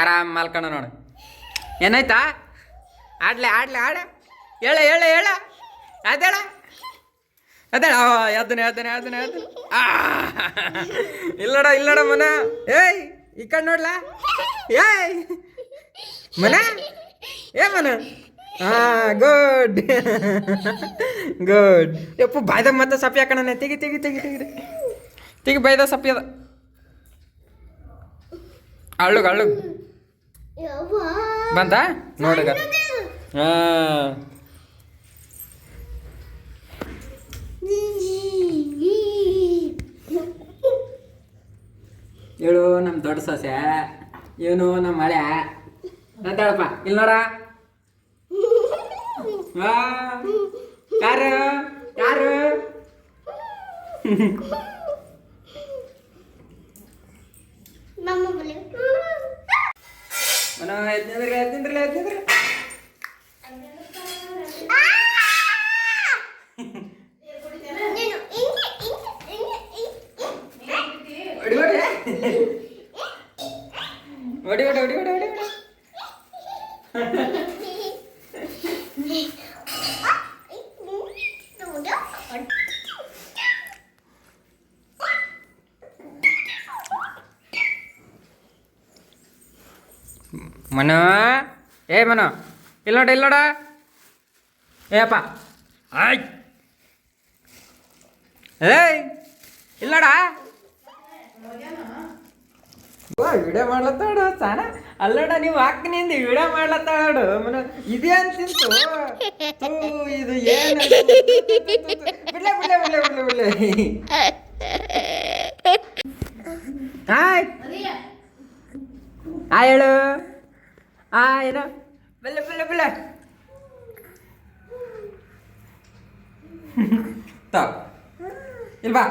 ಆರಾಮ್ ಮಲ್ಕೊಂಡ ನೋಡು. ಏನಾಯ್ತಾ? ಆಡ್ಲೆ ಆಡ್ಲೆ ಆಡ ಹೇಳ ಹೇಳ ಹೇಳ ಅದೇಳ ಅದೇಳ ಎದ್ದನೆ ಎದ್ದನೆ ಎದ್ದನೆ ಎದ್ದನೆ ಇಲ್ಲಡ ಇಲ್ಲಡ ಮನ. ಏಯ್ ಈ ಕಡೆ ನೋಡ್ಲಾ. ಏಯ್ ಮನ ಏ ಮನ. Good good. ಯಪ್ಪು ಬಾಯ್ದ ಮತ್ತೆ ಸಪ್ಪಿ ಹಾಕೋಣ. ತೆಗಿ ತೆಗಿ ತೆಗಿ ತೆಗಿ ತೆಗಿ ಬಾಯ್ದ ಸಪ್ಪಿ ಅದ. ಅಳ್ಳುಗ ಅಳ್ಳುಗ ಬಂತ ನೋಡುಗ. ಹೇಳು ನಮ್ಮ ದೊಡ್ಡ ಸೊಸೆ, ಏನು ನಮ್ಮ ಮಳೆ ಅಂತೇಳಪ್ಪ. ಇಲ್ಲಿ ನೋಡ ಯಾರು ಯಾರು ಮನ ಎದ್ನಿಂದ್ರಿ ಎದ್ನಿಂದ್ರಿ ಎದ್ನಿಂದ್ರಿ. ಹೊಡಿ ಹೊಡಿ ಹೊಡಿ ಹೊಡಿ ಹೊಡಿ ಹೊಡಿ ಹೊಡಿ. ಮನು ಏ ಮನು ಇಲ್ಲಿ ನೋಡ ಇಲ್ಲಿ ನೋಡ. ಏಪ್ಪ ಆಯ್ ಏಯ್ ಇಲ್ಲ ನೋಡ. ವಿಡಿಯೋ ಮಾಡ್ಲತ್ತಾಡು ಸಾನ ಅಲ್ಲೋಡ. ನೀವು ಹಾಕ್ನಿಂದ ವಿಡಿಯೋ ಮಾಡ್ಲತ್ತಾಡು ಮನ. ಇದೇ ಅಂತಿಂತು ಇದು ಏನು ಬಿಡ್ಲೆ ಬಿಡ್ಲೆ ಬಿಡ್ಲೆ ಬಿಡ್ಲೆ ಬಿಡ್ಲೆ. ಹೇಳು ಏನು ಬೆಲ್ಲ ಬೆಲ್ಲ ಬೆಲ್ಲ ಇಲ್ವಾ.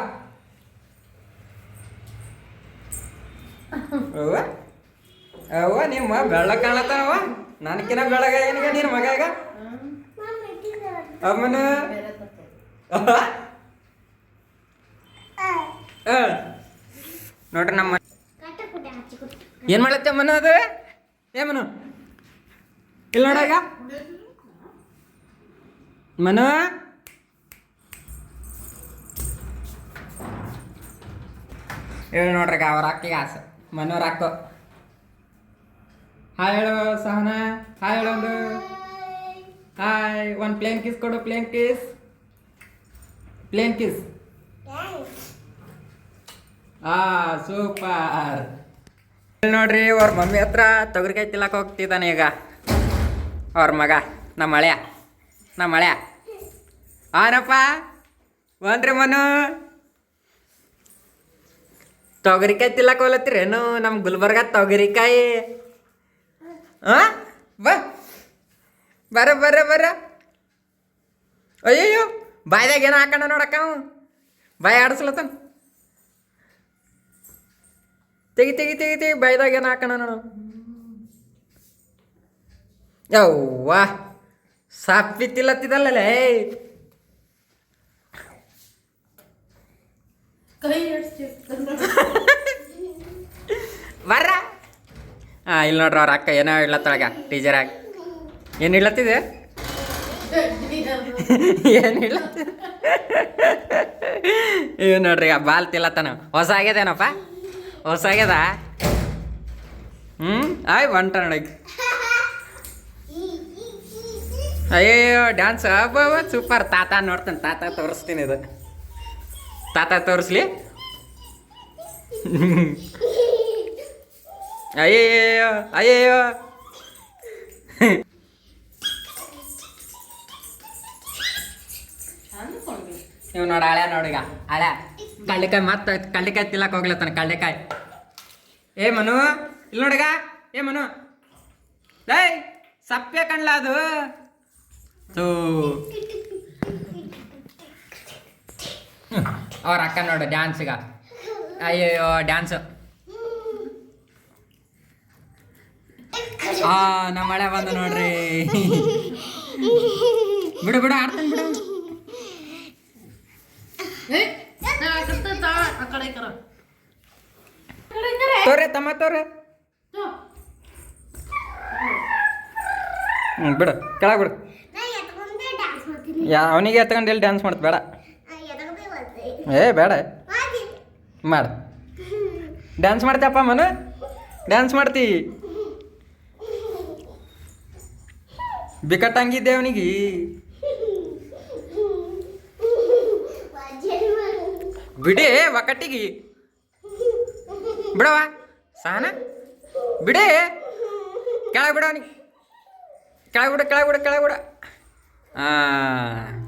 ಅವ್ವ ಅವ್ವ ನಿಮ್ಮ ಬೆಳ್ಳಗ ಕಾಣತ್ತಾನವ. ನನಕಿನ ಬೆಳಗ ಏನಿಗ ನೀನು ಮಗ ಈಗ ಅಮ್ಮನ. ನೋಡ್ರಿ ನಮ್ಮ ಏನ್ ಮಾಡತ್ತೆ ಮನ ಅದು. ಏ ಮನು ಇಲ್ಲ ನೋಡ ಈಗ ಮನು. ಹೇಳಿ ನೋಡ್ರಿ ಅವ್ರ ಅಕ್ಕಿಗೆ ಆಸೆ ಮನೋರ್ ಹಾಕೋ. ಹಾಯ್ ಹೇಳು ಸಹನ. ಹಾಯ್ ಹೇಳು ಒಂದು ಹಾಯ್. ಒಂದು ಪ್ಲೇನ್ ಕಿಸ್ ಕೊಡು. Plain kiss plain kiss. Super. ನೋಡ್ರಿ ಅವ್ರ ಮಮ್ಮಿ ಹತ್ರ ತೊಗರಿಕಾಯಿ ತಿಲ್ಲಕ್ಕೆ ಹೋಗ್ತಿದ್ದಾನೆ ಈಗ ಅವ್ರ ಮಗ ನಮ್ಮ ಮಳೆಯ ನಮ್ಮ ಮಳೆಯ. ಆನಪ್ಪ ಒಂದ್ರಿ ಮನು ತೊಗರಿಕಾಯಿ ತಿಲ್ಲಕ್ಕೆ ಹೋಗ್ಲತ್ತೀರೇನು ನಮ್ಮ ಗುಲ್ಬರ್ಗ ತೊಗರಿಕಾಯಿ. ಬರ ಬರ್ರ ಬರ್ರ. ಅಯ್ಯಯ್ಯೋ ಬಾಯ್ದಾಗ ಏನೋ ಹಾಕೋಣ ನೋಡಕ್ಕ. ಬಾಯ್ ಆಡಿಸ್ಲತ್ತನ. ತೆಗಿ ತೆಗಿ ತೆಗಿ ತೆಗಿ ಬಾಯ್ದಾಗ ಏನು ಹಾಕೋಣ ನೋಡು. ಯವ್ವ ಸಪ್ಪಿ ತಿಲ್ಲತ್ತಿದಲ್ಲೇ. ಬರ್ರ. ಇಲ್ಲಿ ನೋಡ್ರಿ ಅವ್ರ ಅಕ್ಕ ಏನೋ ಇಡ್ಲತ್ತೊಳಗ ಟೀಚರಾಗಿ. ಏನು ಇಡ್ಲತ್ತಿದೆ ಏನು ಇಡ್ಲತ್ತಿದೆ. ಇವ್ ನೋಡ್ರಿ ಬಾಲ್ ತಿಲ್ಲತ್ತಾನ. ಹೊಸ ಆಗ್ಯದೇನಪ್ಪ ಹೊಸ ಆಗ್ಯದ. ಆಯ್ ಬಂಟ ನೋಡಕ್ಕೆ. ಅಯ್ಯೋ ಡ್ಯಾನ್ಸ್ ಹಬ್ಬ ಸೂಪರ್. ತಾತ ನೋಡ್ತಾನೆ. ತಾತ ತೋರಿಸ್ತೀನಿ ಇದು. ತಾತ ತೋರಿಸ್ಲಿ. ಅಯ್ಯಯ್ಯೋ ಅಯ್ಯಯ್ಯೋ. ಇವ್ ನೋಡ ಹಳೆ ನೋಡಿಗ ಹಳೆ ಕಳ್ಳಿಕಾಯಿ. ಮತ್ತೆ ಕಳ್ಳಿಕಾಯಿ ತಿಲ್ಲಕ್ಕೆ ಹೋಗ್ಲತ್ತಾನ ಕಳ್ಳಿಕಾಯಿ. ಏ ಮನು ಇಲ್ಲಿ ನೋಡಿಗ. ಏ ಮನು ಲೈ ಸಪ್ಪೆ ಕಣ್ಲ ಅದು. ಅವ್ರ ಅಕ್ಕ ನೋಡು ಡ್ಯಾನ್ಸ್ಗ. ಅಯ್ಯಯ್ಯೋ ಡ್ಯಾನ್ಸು. ನಮ್ಮ ಮಳೆ ಬಂದು ನೋಡ್ರಿ. ಬಿಡು ಬಿಡು ಆಡ್ತಾನೆ ಬಿಡು. ತೋರೆ ತಮ್ಮ ತೋರೆ. ಬಿಡು ಕೆಳಗೆ ಬಿಡು. ಅವನಿಗೆ ಎತ್ಕೊಂಡು ಎಲ್ಲಿ ಡ್ಯಾನ್ಸ್ ಮಾಡ್ತು ಬೇಡ. ಏ ಬೇಡ ಮಾಡು. ಡ್ಯಾನ್ಸ್ ಮಾಡ್ತೀಯಪ್ಪ ಮನು, ಡ್ಯಾನ್ಸ್ ಮಾಡ್ತಿ. ಬಿಕಟ್ಟಂಗಿದ್ದೆ ಅವನಿಗೆ. ಬಿಡೇ ಒಕ್ಕಟ್ಟಿಗೆ ಬಿಡವ ಸಹನ, ಬಿಡೇ ಕೆಳಗೆ ಬಿಡ ಅವನಿಗೆ. ಕೆಳಗೆ ಬಿಡ ಕೆಳಗೆ ಬಿಡ ಕೆಳಗೆ ಬಿಡ. ಹಾಂ